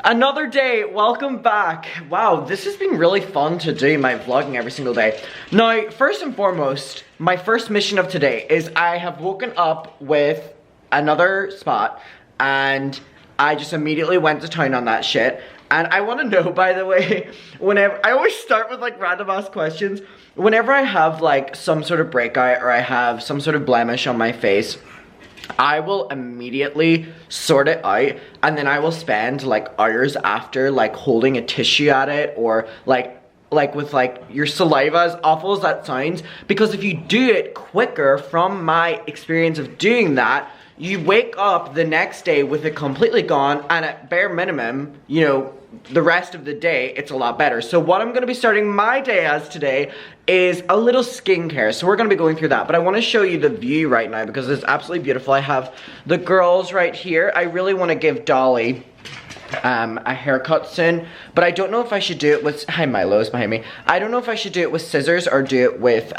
Another day, welcome back. Wow, this has been really fun to do, my vlogging every single day. Now, first and foremost, my first mission of today is I have woken up with another spot and I just immediately went to town on that shit. And I want to know, by the way, whenever, I always start with like random ass questions. Whenever I have like some sort of breakout or I have some sort of blemish on my face, I will immediately sort it out and then I will spend like hours after like holding a tissue at it or like with like your saliva, as awful as that sounds, because if you do it quicker, from my experience of doing that, you wake up the next day with it completely gone, and at bare minimum, you know, the rest of the day, it's a lot better. So what I'm going to be starting my day as today is a little skincare. So we're going to be going through that. But I want to show you the view right now because it's absolutely beautiful. I have the girls right here. I really want to give Dolly a haircut soon. But I don't know if I should do it with... Hi, Milo's behind me. I don't know if I should do it with scissors or do it with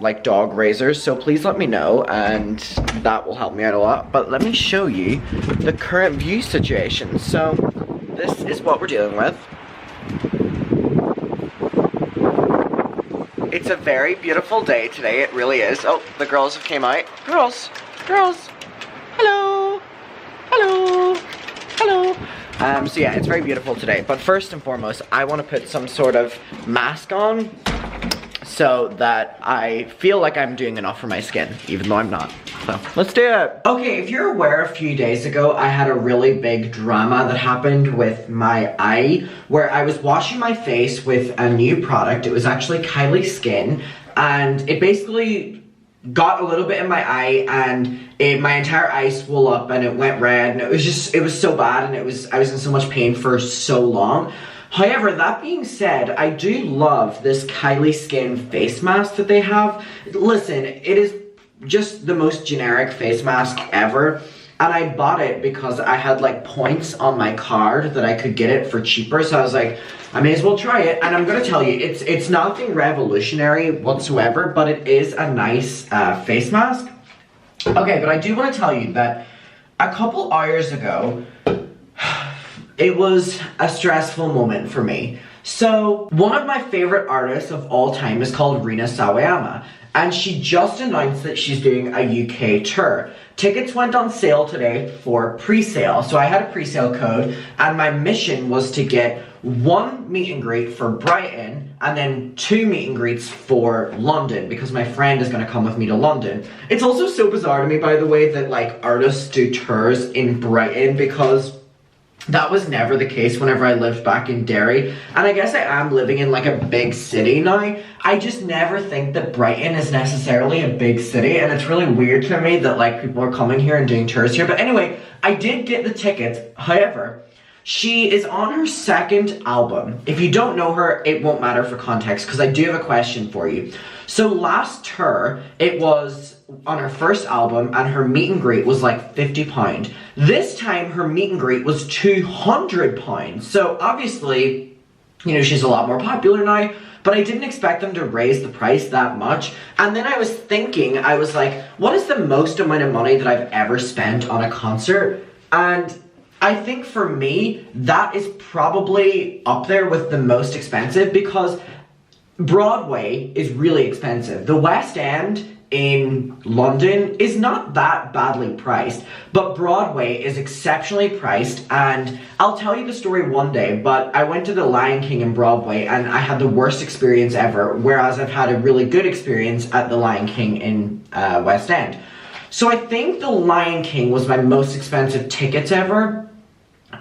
like dog razors. So please let me know and that will help me out a lot. But let me show you the current view situation. So... this is what we're dealing with. It's a very beautiful day today, it really is. Oh, the girls have came out. Girls, hello, hello, hello. So yeah, it's very beautiful today. But first and foremost, I want to put some sort of mask on so that I feel like I'm doing enough for my skin, even though I'm not. So, let's do it. Okay, if you're aware, a few days ago, I had a really big drama that happened with my eye, where I was washing my face with a new product. It was actually Kylie Skin, and it basically got a little bit in my eye, and my entire eye swelled up, and it went red, and it was so bad, and I was in so much pain for so long. However, that being said, I do love this Kylie Skin face mask that they have. Listen, it is just the most generic face mask ever, and I bought it because I had like points on my card that I could get it for cheaper, so I was like, I may as well try it. And I'm gonna tell you, it's nothing revolutionary whatsoever, but it is a nice face mask. Okay, but I do want to tell you that a couple hours ago, it was a stressful moment for me. So, one of my favorite artists of all time is called Rina Sawayama, and she just announced that she's doing a UK tour. Tickets went on sale today for pre-sale, so I had a pre-sale code, and my mission was to get 1 meet and greet for Brighton, and then 2 meet and greets for London, because my friend is going to come with me to London. It's also so bizarre to me, by the way, that like artists do tours in Brighton, because that was never the case whenever I lived back in Derry, and I guess I am living in like a big city now. I just never think that Brighton is necessarily a big city, and it's really weird to me that like people are coming here and doing tours here. But anyway, I did get the tickets. However, she is on her 2nd album. If you don't know her, it won't matter for context, because I do have a question for you. So last tour, it was on her 1st album, and her meet and greet was like £50. This time, her meet and greet was £200. So obviously, you know, she's a lot more popular now, but I didn't expect them to raise the price that much. And then I was thinking, I was like, what is the most amount of money that I've ever spent on a concert? And I think for me, that is probably up there with the most expensive, because Broadway is really expensive. The West End in London is not that badly priced, but Broadway is exceptionally priced. And I'll tell you the story one day, but I went to the Lion King in Broadway and I had the worst experience ever, whereas I've had a really good experience at the Lion King in West End. So I think the Lion King was my most expensive tickets ever,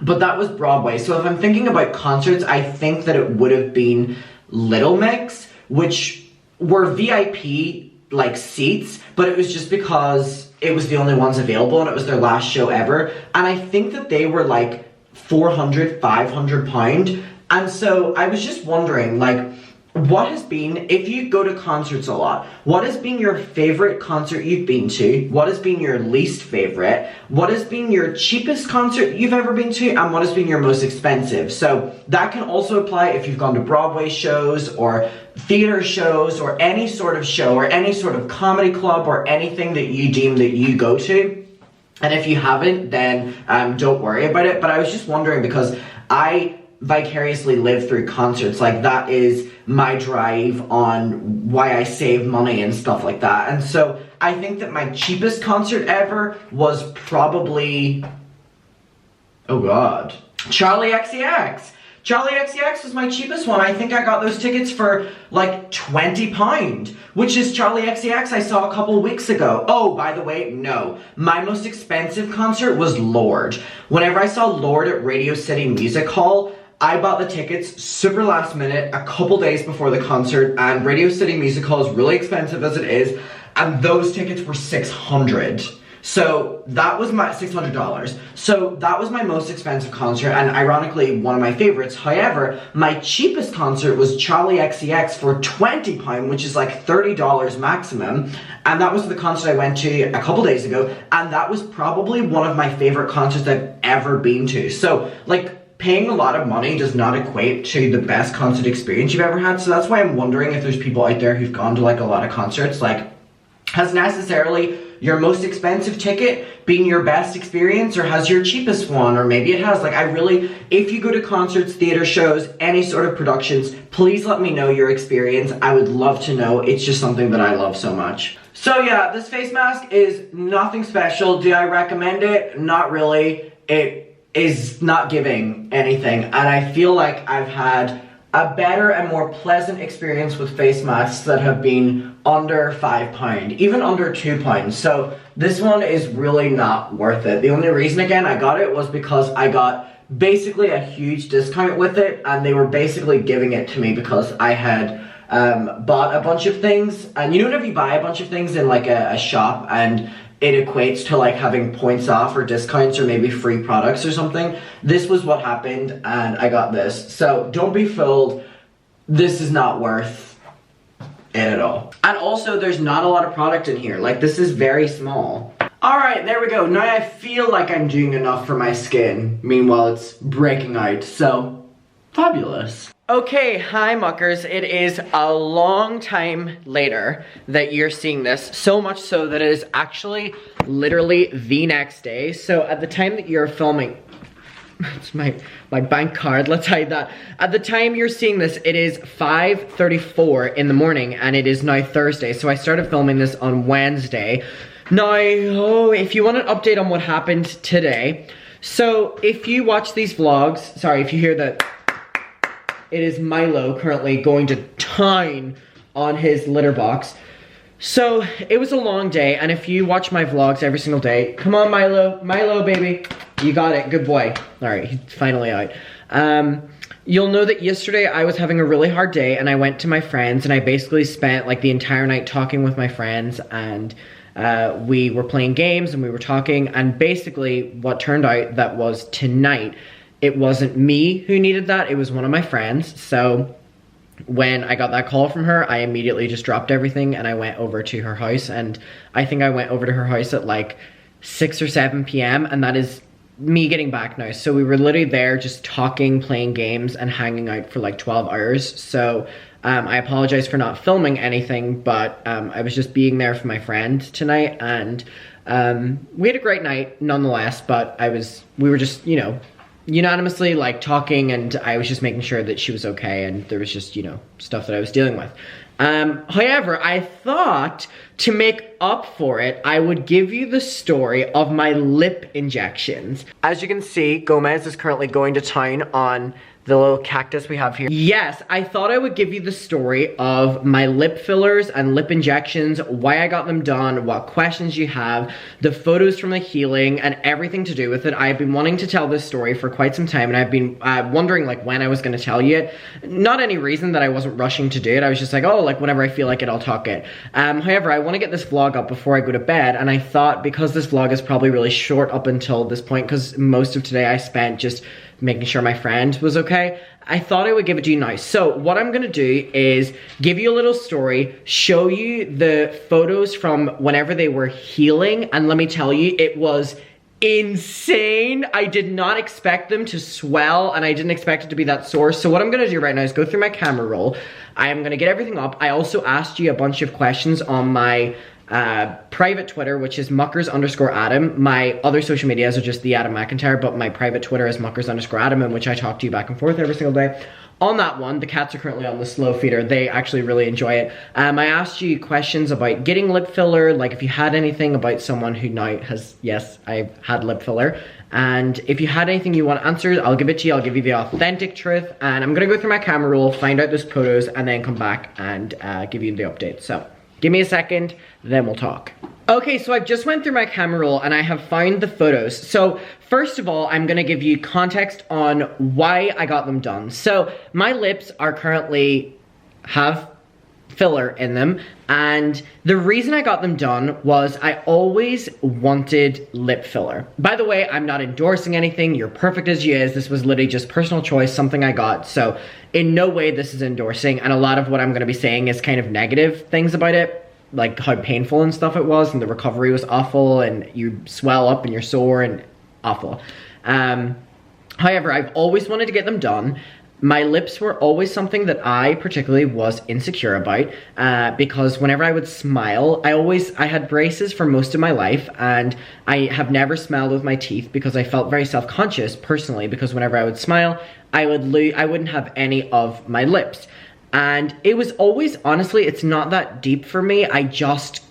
but that was Broadway. So if I'm thinking about concerts, I think that it would have been Little Mix, which were VIP like seats, but it was just because it was the only ones available and it was their last show ever. And I think that they were like £400–500. And so I was just wondering, like, what has been, if you go to concerts a lot, what has been your favorite concert you've been to? What has been your least favorite? What has been your cheapest concert you've ever been to? And what has been your most expensive? So that can also apply if you've gone to Broadway shows or theater shows or any sort of show or any sort of comedy club or anything that you deem that you go to. And if you haven't, then don't worry about it. But I was just wondering because I vicariously live through concerts. Like, that is my drive on why I save money and stuff like that. And so I think that my cheapest concert ever was probably, oh god, Charlie XCX. Charlie XCX was my cheapest one. I think I got those tickets for like £20, which is Charlie XCX I saw a couple weeks ago. Oh, by the way, no. My most expensive concert was Lorde. Whenever I saw Lorde at Radio City Music Hall, I bought the tickets super last minute, a couple days before the concert, and Radio City Music Hall is really expensive as it is, and those tickets were $600. So that was my $600. So that was my most expensive concert, and ironically one of my favorites. However, my cheapest concert was Charlie XCX for £20, which is like $30 maximum, and that was the concert I went to a couple days ago, and that was probably one of my favorite concerts I've ever been to. So like, paying a lot of money does not equate to the best concert experience you've ever had. So that's why I'm wondering if there's people out there who've gone to like a lot of concerts. Like, has necessarily your most expensive ticket been your best experience, or has your cheapest one? Or maybe it has. Like, I really, if you go to concerts, theater shows, any sort of productions, please let me know your experience. I would love to know. It's just something that I love so much. So yeah, this face mask is nothing special. Do I recommend it? Not really. It is not giving anything, and I feel like I've had a better and more pleasant experience with face masks that have been under £5, even under £2. So this one is really not worth it. The only reason, again, I got it was because I got basically a huge discount with it, and they were basically giving it to me because I had bought a bunch of things. And you know, whenever you buy a bunch of things in like a shop and it equates to like having points off or discounts or maybe free products or something, this was what happened, and I got this. So don't be fooled. This is not worth it at all. And also, there's not a lot of product in here. Like, this is very small. Alright, there we go. Now I feel like I'm doing enough for my skin. Meanwhile, it's breaking out. So, fabulous. Okay, hi muckers. It is a long time later that you're seeing this, so much so that it is actually literally the next day. So at the time that you're filming, it's my bank card, let's hide that. At the time you're seeing this, it is 5:34 in the morning, and it is now Thursday. So I started filming this on Wednesday. Now, if you want an update on what happened today, so if you watch these vlogs, sorry if you hear that, it is Milo currently going to town on his litter box. So, it was a long day, and if you watch my vlogs every single day, come on Milo, Milo baby, you got it, good boy. Alright, he's finally out. You'll know that yesterday I was having a really hard day, and I went to my friends, and I basically spent like the entire night talking with my friends, and we were playing games, and we were talking, and basically what turned out that was tonight, it wasn't me who needed that, it was one of my friends. So when I got that call from her, I immediately just dropped everything and I went over to her house, and I think I went over to her house at like 6 or 7 p.m. and that is me getting back now. So we were literally there just talking, playing games, and hanging out for like 12 hours. So I apologize for not filming anything, but I was just being there for my friend tonight, and we had a great night nonetheless, but we were just, you know, unanimously like talking, and I was just making sure that she was okay, and there was just, you know, stuff that I was dealing with. However, I thought to make up for it, I would give you the story of my lip injections. As you can see, Gomez is currently going to town on the little cactus we have here. Yes, I thought I would give you the story of my lip fillers and lip injections, why I got them done, what questions you have, the photos from the healing, and everything to do with it. I've been wanting to tell this story for quite some time, and I've been wondering like when I was going to tell you it. Not any reason that I wasn't rushing to do it. I was just like, oh, like whenever I feel like it, I'll talk it. However, I want to get this vlog up before I go to bed, and I thought because this vlog is probably really short up until this point, because most of today I spent just making sure my friend was okay, I thought I would give it to you now. So what I'm gonna do is give you a little story, show you the photos from whenever they were healing, and let me tell you, it was insane. I did not expect them to swell, and I didn't expect it to be that sore. So what I'm gonna do right now is go through my camera roll. I am gonna get everything up. I also asked you a bunch of questions on my private Twitter, which is muckers_Adam. My other social medias are just the Adam McIntyre, but my private Twitter is muckers_Adam, in which I talk to you back and forth every single day. On that one, the cats are currently on the slow feeder. They actually really enjoy it. I asked you questions about getting lip filler, like if you had anything about someone who now has, yes, I've had lip filler. And if you had anything you want answered, I'll give it to you. I'll give you the authentic truth. And I'm gonna go through my camera roll, find out those photos, and then come back and give you the update. So give me a second, then we'll talk. Okay, so I've just went through my camera roll and I have found the photos. So first of all, I'm gonna give you context on why I got them done. So my lips are currently have filler in them, and the reason I got them done was I always wanted lip filler. By the way, I'm not endorsing anything. You're perfect as you is. This was literally just personal choice, something I got. So in no way this is endorsing, and a lot of what I'm gonna be saying is kind of negative things about it, like how painful and stuff it was, and the recovery was awful, and you swell up and you're sore and awful. However, I've always wanted to get them done. My lips were always something that I particularly was insecure about, because whenever I would smile, I had braces for most of my life, and I have never smiled with my teeth because I felt very self-conscious personally, because whenever I would smile, I wouldn't have any of my lips. And it was always, honestly, it's not that deep for me. I just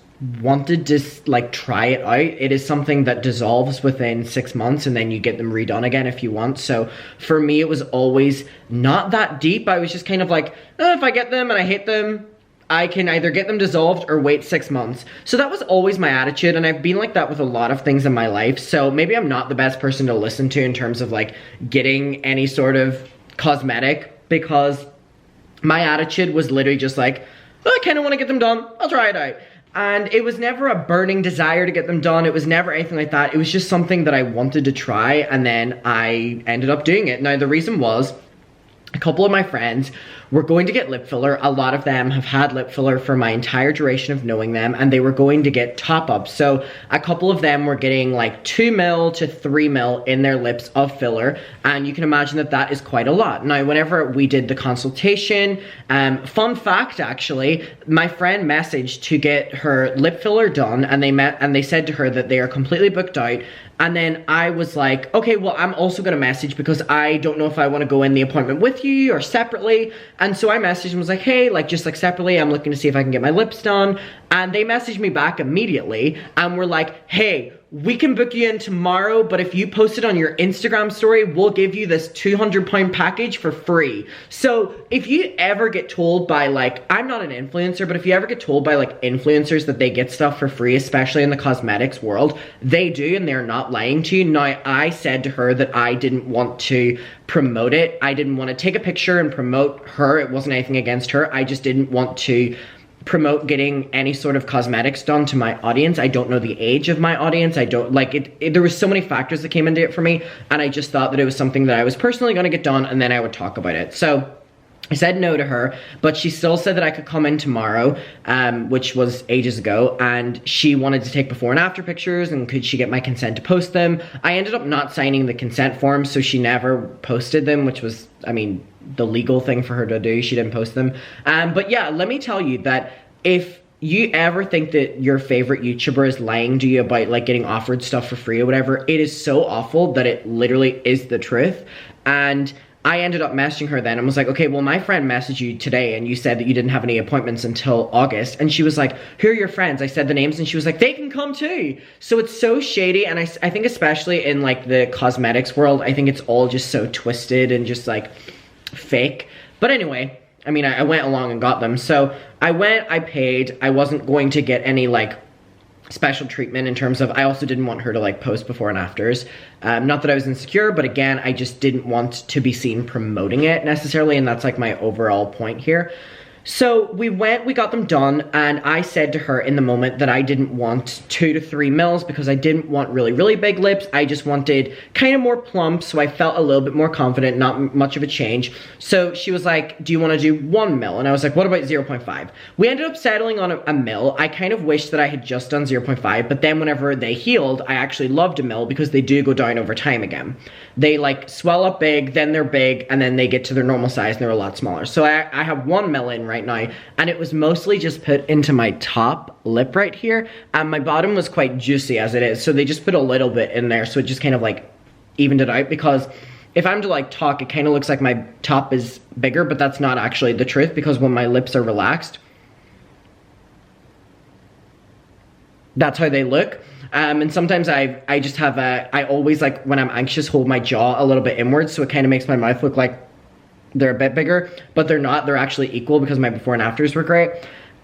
wanted to like try it out. It is something that dissolves within 6 months, and then you get them redone again if you want. So for me, it was always not that deep. I was just kind of like, oh, if I get them and I hate them, I can either get them dissolved or wait 6 months. So that was always my attitude, and I've been like that with a lot of things in my life. So maybe I'm not the best person to listen to in terms of like getting any sort of cosmetic, because my attitude was literally just like, oh, I kind of want to get them done. I'll try it out. And it was never a burning desire to get them done. It was never anything like that. It was just something that I wanted to try, and then I ended up doing it. Now, the reason was a couple of my friends were going to get lip filler. A lot of them have had lip filler for my entire duration of knowing them, and they were going to get top-ups. So a couple of them were getting like 2 mil to 3 mil in their lips of filler, and you can imagine that that is quite a lot. Now, whenever we did the consultation, fun fact actually, my friend messaged to get her lip filler done, and they said to her that they are completely booked out. And then I was like, okay, well, I'm also gonna message because I don't know if I wanna go in the appointment with you or separately. And so I messaged and was like, hey, like just like separately, I'm looking to see if I can get my lips done. And they messaged me back immediately and were like, hey, we can book you in tomorrow, but if you post it on your Instagram story, we'll give you this £200 package for free. So if you ever get told by like, I'm not an influencer, but if you ever get told by like influencers that they get stuff for free, especially in the cosmetics world, they do, and they're not lying to you. Now, I said to her that I didn't want to promote it. I didn't want to take a picture and promote her. It wasn't anything against her. I just didn't want to promote getting any sort of cosmetics done to my audience. I don't know the age of my audience. I don't like it. There was so many factors that came into it for me, and I just thought that it was something that I was personally going to get done, and then I would talk about it. So I said no to her, but she still said that I could come in tomorrow, which was ages ago, and she wanted to take before and after pictures, and could she get my consent to post them. I ended up not signing the consent form, so she never posted them, which was, I mean, the legal thing for her to do. She didn't post them. But yeah, let me tell you that if you ever think that your favorite YouTuber is lying to you about like getting offered stuff for free or whatever, it is so awful that it literally is the truth. And I ended up messaging her then and was like, okay, well, my friend messaged you today and you said that you didn't have any appointments until August. And she was like, who are your friends? I said the names and she was like, they can come too. So it's so shady. And I think especially in like the cosmetics world, I think it's all just so twisted and just like fake. But anyway, I mean, I went along and got them. So I went, I paid. I wasn't going to get any like special treatment in terms of, I also didn't want her to like post before and afters. Not that I was insecure, but again, I just didn't want to be seen promoting it necessarily, and that's like my overall point here. So we went, we got them done, and I said to her in the moment that I didn't want 2 to 3 mils because I didn't want really, really big lips. I just wanted kind of more plump, so I felt a little bit more confident, not much of a change. So she was like, do you want to do 1 mil? And I was like, what about 0.5? We ended up settling on a mil. I kind of wish that I had just done 0.5, but then whenever they healed, I actually loved a mil because they do go down over time again. They like swell up big, then they're big, and then they get to their normal size and they're a lot smaller. So I have 1 mil in right right now, and it was mostly just put into my top lip right here, and my bottom was quite juicy as it is, so they just put a little bit in there, so it just kind of like evened it out, because if I'm to like talk, it kind of looks like my top is bigger, but that's not actually the truth, because when my lips are relaxed, that's how they look. And sometimes I just have I always, like, when I'm anxious, hold my jaw a little bit inwards, so it kind of makes my mouth look like they're a bit bigger, but they're not. They're actually equal, because my before and afters were great.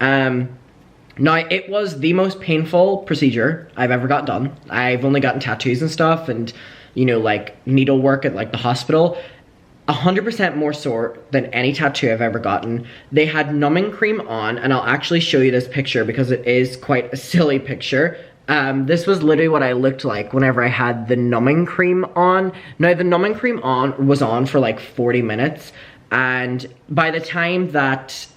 Now, it was the most painful procedure I've ever got done. I've only gotten tattoos and stuff, and, you know, like, needlework at, like, the hospital. 100% more sore than any tattoo I've ever gotten. They had numbing cream on, and I'll actually show you this picture because it is quite a silly picture. This was literally what I looked like whenever I had the numbing cream on. Now, the numbing cream was on for like 40 minutes, and by the time that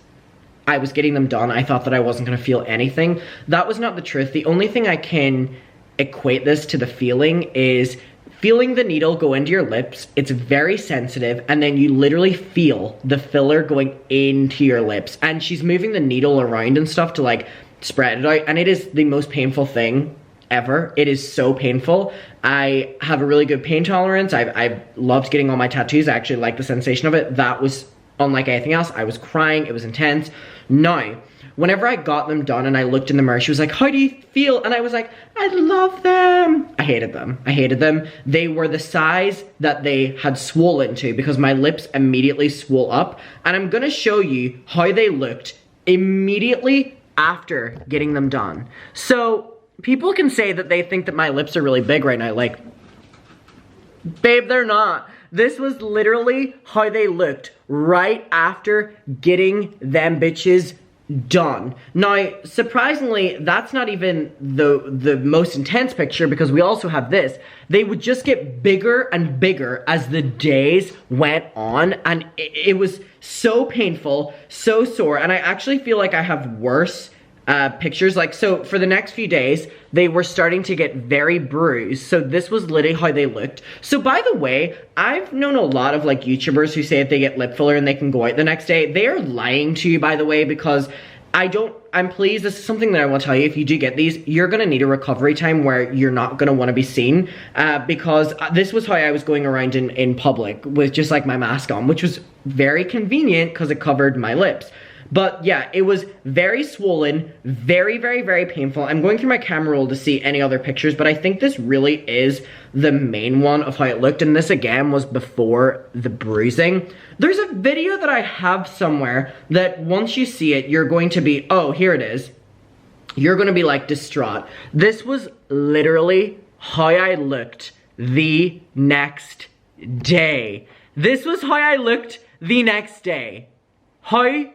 I was getting them done, I thought that I wasn't gonna feel anything. That was not the truth. The only thing I can equate this to the feeling is feeling the needle go into your lips. It's very sensitive, and then you literally feel the filler going into your lips, and she's moving the needle around and stuff to like spread it out, and it is the most painful thing ever. It is so painful. I have a really good pain tolerance. I've loved getting all my tattoos. I actually like the sensation of it. That was unlike anything else. I was crying. It was intense. Now, whenever I got them done and I looked in the mirror, she was like, how do you feel? And I was like, I love them. I hated them. I hated them. They were the size that they had swollen to, because my lips immediately swole up. And I'm gonna show you how they looked immediately after getting them done. So people can say that they think that my lips are really big right now. Like, babe, they're not. This was literally how they looked right after getting them bitches done. Now, surprisingly, that's not even the most intense picture, because we also have this. They would just get bigger and bigger as the days went on, and it was so painful, so sore, and I actually feel like I have worse pictures. Like, so for the next few days, they were starting to get very bruised. So this was literally how they looked. So by the way, I've known a lot of like YouTubers who say if they get lip filler and they can go out the next day. They are lying to you, by the way, because I'm pleased. This is something that I will tell you. If you do get these, you're gonna need a recovery time where you're not gonna wanna be seen, because this was how I was going around in public with just like my mask on, which was very convenient because it covered my lips. But yeah, it was very swollen, very, very, very painful. I'm going through my camera roll to see any other pictures, but I think this really is the main one of how it looked. And this again was before the bruising. There's a video that I have somewhere that once you see it, you're going to be, oh, here it is. You're gonna be like distraught. This was literally how I looked the next day. This was how I looked the next day. How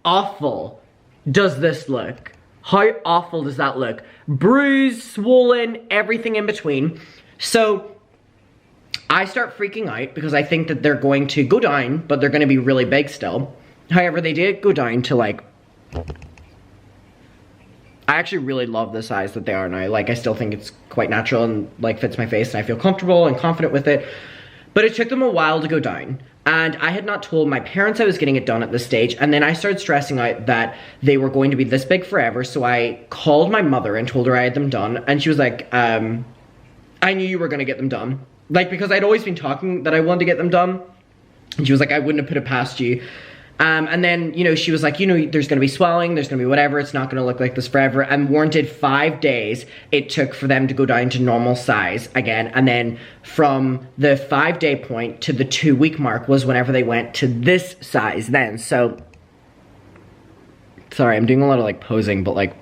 awful does this look? How awful does that look? Bruised, swollen, everything in between. So I start freaking out because I think that they're going to go down, but they're going to be really big still. However, they did go down to like, I actually really love the size that they are now. Like, I still think it's quite natural and like fits my face, and I feel comfortable and confident with it. But it took them a while to go down. And I had not told my parents I was getting it done at this stage, and then I started stressing out that they were going to be this big forever, so I called my mother and told her I had them done, and she was like, I knew you were gonna get them done. Like, because I'd always been talking that I wanted to get them done, and she was like, I wouldn't have put it past you. And then, you know, she was like, you know, there's gonna be swelling, there's gonna be whatever, it's not gonna look like this forever. And warranted 5 days it took for them to go down to normal size again. And then from the 5-day point to the 2-week mark was whenever they went to this size then. So, sorry, I'm doing a lot of like posing, but like,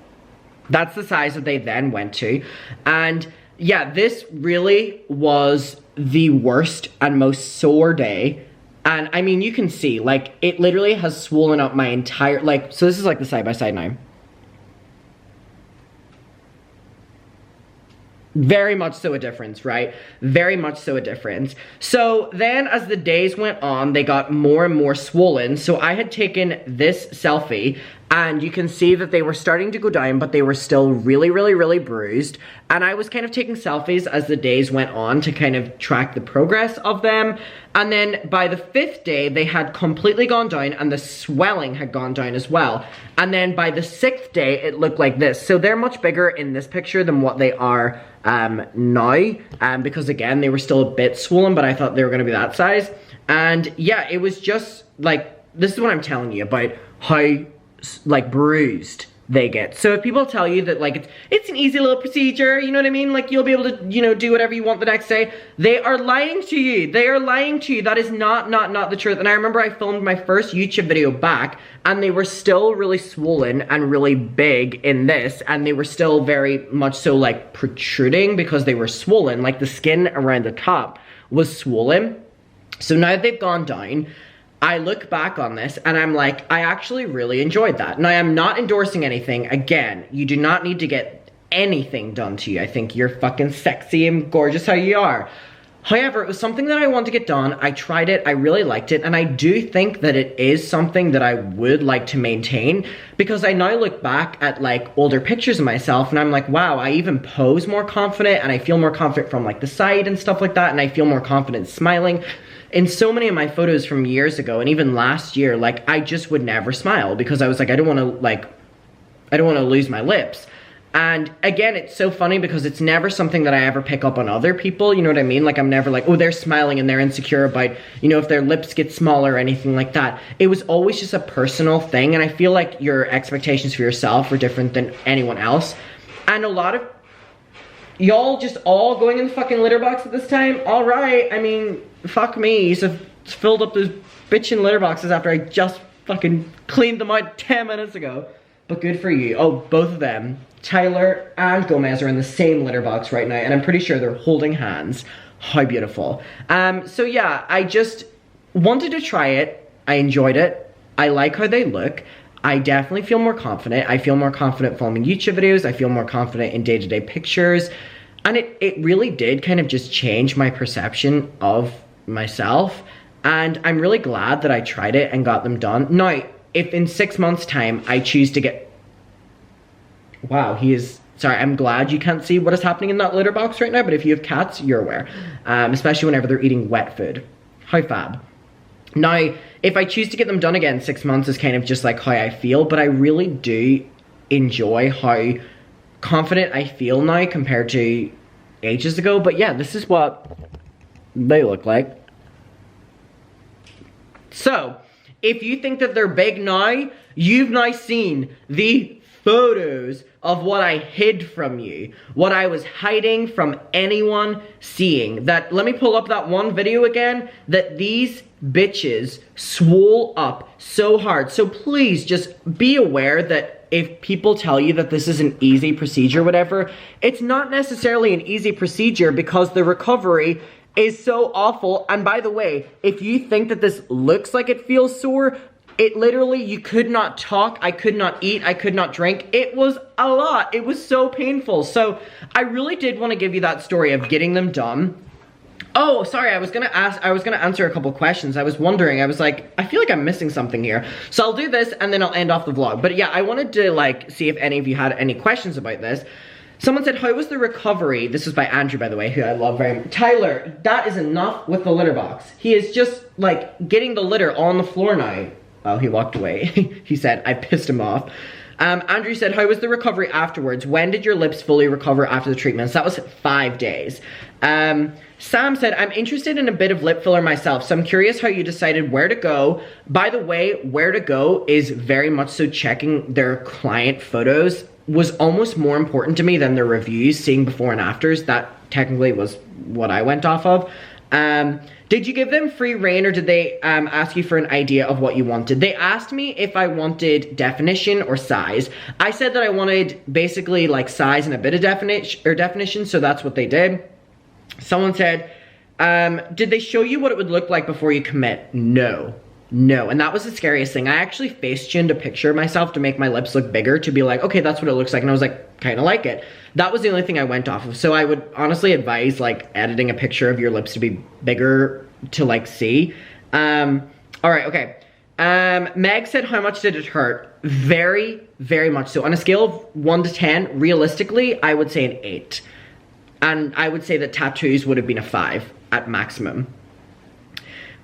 that's the size that they then went to. And yeah, this really was the worst and most sore day. And I mean, you can see, like, it literally has swollen up my entire, like, so this is like the side-by-side now. Very much so a difference, right? Very much so a difference. So then as the days went on, they got more and more swollen. So I had taken this selfie And you can see that they were starting to go down, but they were still really, really, really bruised. And I was kind of taking selfies as the days went on to kind of track the progress of them. And then by the 5th day, they had completely gone down and the swelling had gone down as well. And then by the 6th day, it looked like this. So they're much bigger in this picture than what they are now. Because again, they were still a bit swollen, but I thought they were gonna be that size. And yeah, it was just like, this is what I'm telling you about how like bruised they get. So if people tell you that like it's an easy little procedure, you know what I mean, like you'll be able to, you know, do whatever you want the next day, they are lying to you. They are lying to you. That is not the truth. And I remember I filmed my first YouTube video back and they were still really swollen and really big in this, and they were still very much so like protruding because they were swollen, like the skin around the top was swollen. So now that they've gone down, I look back on this and I'm like, I actually really enjoyed that. Now, I'm not endorsing anything. Again, you do not need to get anything done to you. I think you're fucking sexy and gorgeous how you are. However, it was something that I wanted to get done. I tried it, I really liked it, and I do think that it is something that I would like to maintain, because I now look back at like older pictures of myself and I'm like, wow, I even pose more confident and I feel more confident from like the side and stuff like that, and I feel more confident smiling. In so many of my photos from years ago and even last year, like I just would never smile because I was like, I don't want to lose my lips. And again, it's so funny because it's never something that I ever pick up on other people, you know what I mean? Like I'm never like, oh, they're smiling and they're insecure about, you know, if their lips get smaller or anything like that. It was always just a personal thing, and I feel like your expectations for yourself are different than anyone else. And a lot of y'all just all going in the fucking litter box at this time, all right, I mean, fuck me, you have filled up those bitchin' litter boxes after I just fucking cleaned them out 10 minutes ago. But good for you. Oh, both of them, Tyler and Gomez, are in the same litter box right now, and I'm pretty sure they're holding hands. How beautiful. So yeah, I just wanted to try it. I enjoyed it. I like how they look. I definitely feel more confident. I feel more confident filming YouTube videos. I feel more confident in day-to-day pictures. And it really did kind of just change my perception of myself. And I'm really glad that I tried it and got them done. Now, if in 6 months' time I choose to get... Wow, he is... Sorry, I'm glad you can't see what is happening in that litter box right now, but if you have cats, you're aware. Especially whenever they're eating wet food. How fab. Now, if I choose to get them done again, 6 months is kind of just like how I feel, but I really do enjoy how confident I feel now compared to ages ago. But yeah, this is what they look like. So, if you think that they're big now, you've now seen the photos of what I hid from you, what I was hiding from anyone seeing. That, let me pull up that one video again, that these bitches swole up so hard. So please just be aware that if people tell you that this is an easy procedure, whatever, it's not necessarily an easy procedure because the recovery is so awful. And by the way, if you think that this looks like it feels sore, it literally, you could not talk, I could not eat, I could not drink. It was a lot. It was so painful. So I really did want to give you that story of getting them done. Oh, sorry, I was gonna answer a couple questions. I was wondering, I was like, I feel like I'm missing something here. So I'll do this and then I'll end off the vlog. But yeah, I wanted to like see if any of you had any questions about this. Someone said, how was the recovery? This is by Andrew, by the way, who I love very much. Tyler, that is enough with the litter box. He is just like getting the litter on the floor now. Oh, he walked away. He said, I pissed him off. Andrew said, how was the recovery afterwards? When did your lips fully recover after the treatments? That was 5 days. Sam said, I'm interested in a bit of lip filler myself, so I'm curious how you decided where to go. By the way, where to go is very much so checking their client photos was almost more important to me than their reviews, seeing before and afters. That technically was what I went off of. Did you give them free reign, or did they ask you for an idea of what you wanted? They asked me if I wanted definition or size. I said that I wanted basically like size and a bit of definition, so that's what they did. Someone said, did they show you what it would look like before you commit? No. No, and that was the scariest thing. I actually face-tuned a picture of myself to make my lips look bigger, to be like, okay, that's what it looks like, and I was like, kind of like it. That was the only thing I went off of, so I would honestly advise, like, editing a picture of your lips to be bigger to, like, see. Alright, okay. Meg said, how much did it hurt? Very, very much so. On a scale of 1 to 10, realistically, I would say an 8. And I would say that tattoos would have been a 5 at maximum.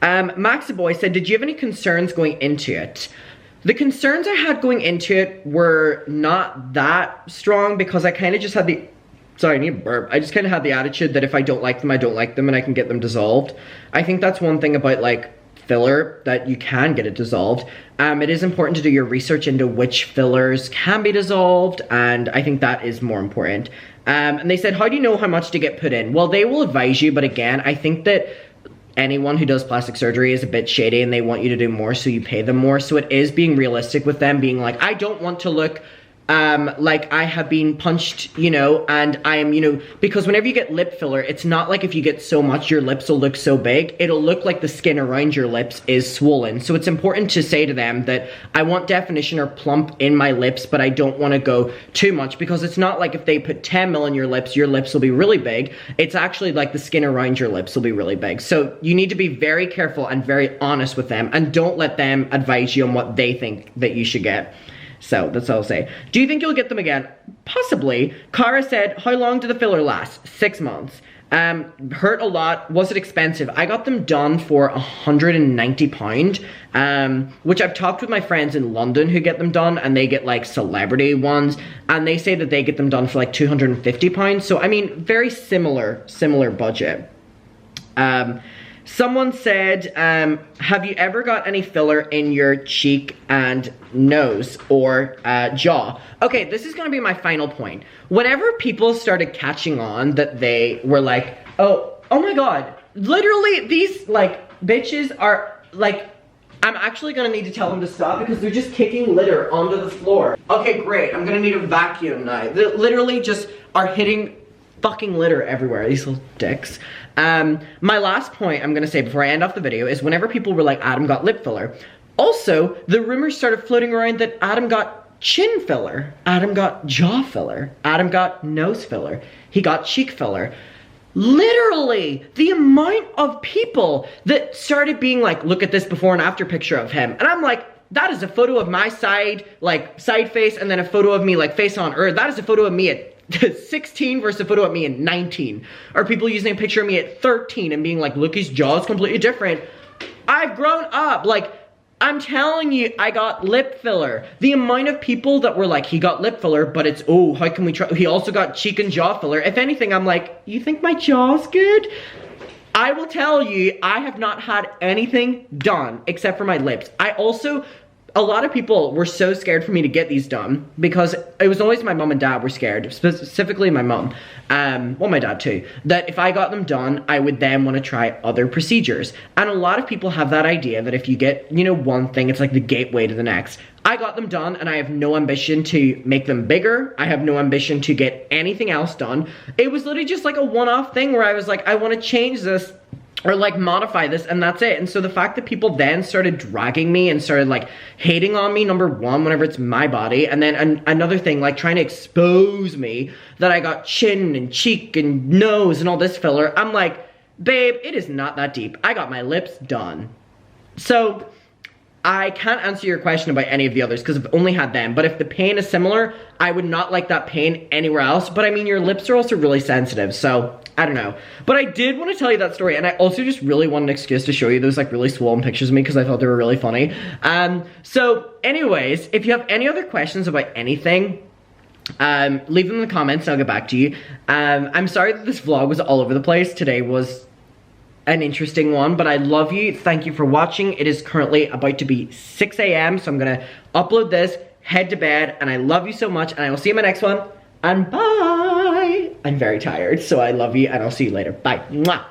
Maxaboy said, did you have any concerns going into it? The concerns I had going into it were not that strong because I kind of just had the... Sorry, I need a burp. I just kind of had the attitude that if I don't like them, I don't like them and I can get them dissolved. I think that's one thing about, like, filler, that you can get it dissolved. It is important to do your research into which fillers can be dissolved, and I think that is more important. And they said, how do you know how much to get put in? Well, they will advise you, but again, I think that anyone who does plastic surgery is a bit shady and they want you to do more, so you pay them more. So it is being realistic with them, being like, I don't want to look like I have been punched, you know, and I am, you know, because whenever you get lip filler, it's not like if you get so much, your lips will look so big. It'll look like the skin around your lips is swollen. So it's important to say to them that I want definition or plump in my lips, but I don't want to go too much, because it's not like if they put 10 mil in your lips will be really big. It's actually like the skin around your lips will be really big. So you need to be very careful and very honest with them, and don't let them advise you on what they think that you should get. So that's all I'll say. Do you think you'll get them again? Possibly. Cara said, how long did the filler last? 6 months. Hurt a lot. Was it expensive? I got them done for £190, which I've talked with my friends in London who get them done, and they get like celebrity ones, and they say that they get them done for like £250. So I mean, very similar budget. Someone said, have you ever got any filler in your cheek and nose or jaw? Okay, this is gonna be my final point. Whenever people started catching on that they were like, oh my god, literally these like bitches are like, I'm actually gonna need to tell them to stop because they're just kicking litter onto the floor. Okay, great, I'm gonna need a vacuum now. They literally just are hitting fucking litter everywhere, these little dicks. My last point I'm gonna say before I end off the video is whenever people were like, Adam got lip filler. Also, the rumors started floating around that Adam got chin filler, Adam got jaw filler, Adam got nose filler, he got cheek filler. Literally, the amount of people that started being like, look at this before and after picture of him. And I'm like, that is a photo of my side face, and then a photo of me like face on earth. That is a photo of me at 16 versus a photo of me at 19. Or people using a picture of me at 13 and being like, look, his jaw is completely different. I've grown up. Like, I'm telling you, I got lip filler. The amount of people that were like, he got lip filler, but it's, oh, how can we try? He also got cheek and jaw filler. If anything, I'm like, you think my jaw's good? I will tell you, I have not had anything done except for my lips. A lot of people were so scared for me to get these done because it was always my mom and dad were scared, specifically my mom, well, my dad too, that if I got them done, I would then want to try other procedures. And a lot of people have that idea that if you get, you know, one thing, it's like the gateway to the next. I got them done and I have no ambition to make them bigger. I have no ambition to get anything else done. It was literally just like a one-off thing where I was like, I want to change this or like modify this, and that's it. And so the fact that people then started dragging me and started like hating on me, number one, whenever it's my body, and then another thing, like trying to expose me that I got chin and cheek and nose and all this filler, I'm like, babe, it is not that deep. I got my lips done. So I can't answer your question about any of the others because I've only had them, but if the pain is similar, I would not like that pain anywhere else. But I mean, your lips are also really sensitive, so I don't know. But I did want to tell you that story, and I also just really want an excuse to show you those like really swollen pictures of me because I thought they were really funny. So anyways, if you have any other questions about anything, leave them in the comments and I'll get back to you. I'm sorry that this vlog was all over the place. Today was an interesting one, but I love you. Thank you for watching. It is currently about to be 6 a.m. so I'm gonna upload this, head to bed, and I love you so much, and I will see you in my next one, and bye. I'm very tired, so I love you, and I'll see you later. Bye. Mwah.